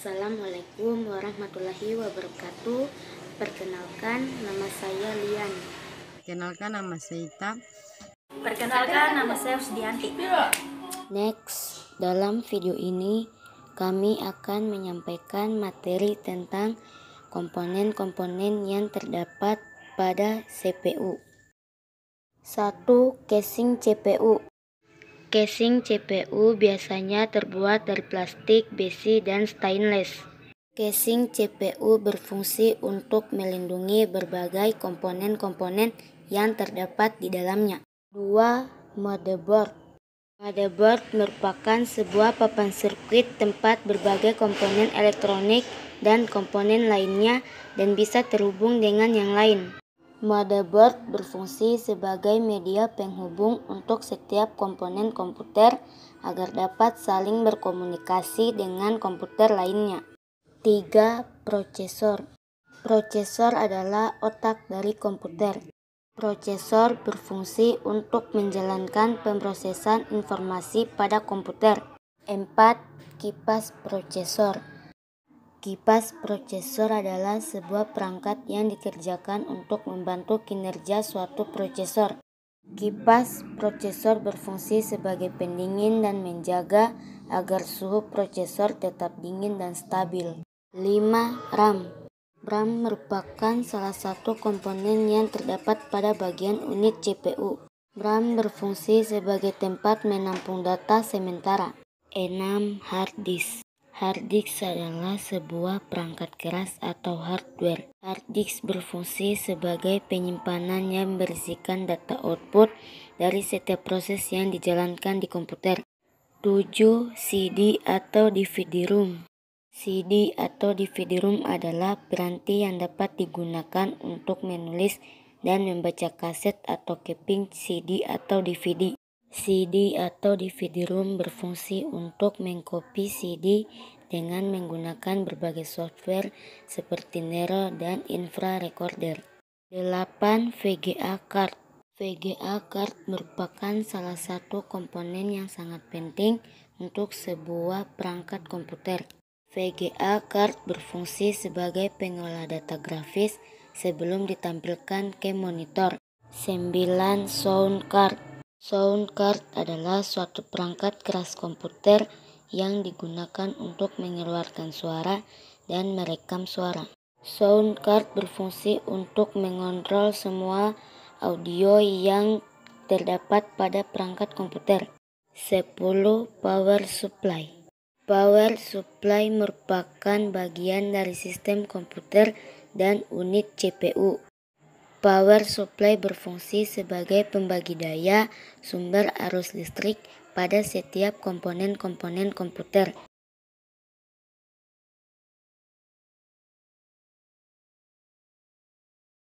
Assalamualaikum warahmatullahi wabarakatuh. Perkenalkan, nama saya Lian. Perkenalkan, nama saya Ita. Perkenalkan, nama saya Rusdianti. Next, dalam video ini kami akan menyampaikan materi tentang komponen-komponen yang terdapat pada CPU. 1. Casing CPU. Casing CPU biasanya terbuat dari plastik, besi, dan stainless. Casing CPU berfungsi untuk melindungi berbagai komponen-komponen yang terdapat di dalamnya. 2. Motherboard. Motherboard merupakan sebuah papan sirkuit tempat berbagai komponen elektronik dan komponen lainnya dan bisa terhubung dengan yang lain. Motherboard berfungsi sebagai media penghubung untuk setiap komponen komputer agar dapat saling berkomunikasi dengan komputer lainnya. 3. Prosesor. Prosesor adalah otak dari komputer. Prosesor berfungsi untuk menjalankan pemrosesan informasi pada komputer. 4. Kipas prosesor. Kipas prosesor adalah sebuah perangkat yang dikerjakan untuk membantu kinerja suatu prosesor. Kipas prosesor berfungsi sebagai pendingin dan menjaga agar suhu prosesor tetap dingin dan stabil. 5. RAM. RAM merupakan salah satu komponen yang terdapat pada bagian unit CPU. RAM berfungsi sebagai tempat menampung data sementara. 6. Hard disk. Hard disk adalah sebuah perangkat keras atau hardware. Hard disk berfungsi sebagai penyimpanan yang berisikan data output dari setiap proses yang dijalankan di komputer. 7. CD atau DVD-ROM. CD atau DVD-ROM adalah piranti yang dapat digunakan untuk menulis dan membaca kaset atau keping CD atau DVD. CD atau DVD-ROM berfungsi untuk mengcopy CD dengan menggunakan berbagai software seperti Nero dan Infra Recorder. 8. VGA card. VGA card merupakan salah satu komponen yang sangat penting untuk sebuah perangkat komputer. VGA card berfungsi sebagai pengolah data grafis sebelum ditampilkan ke monitor. 9. Sound card. Sound card adalah suatu perangkat keras komputer yang digunakan untuk mengeluarkan suara dan merekam suara. Sound card berfungsi untuk mengontrol semua audio yang terdapat pada perangkat komputer. 10. Power supply. Power supply merupakan bagian dari sistem komputer dan unit CPU. Power supply berfungsi sebagai pembagi daya sumber arus listrik pada setiap komponen-komponen komputer.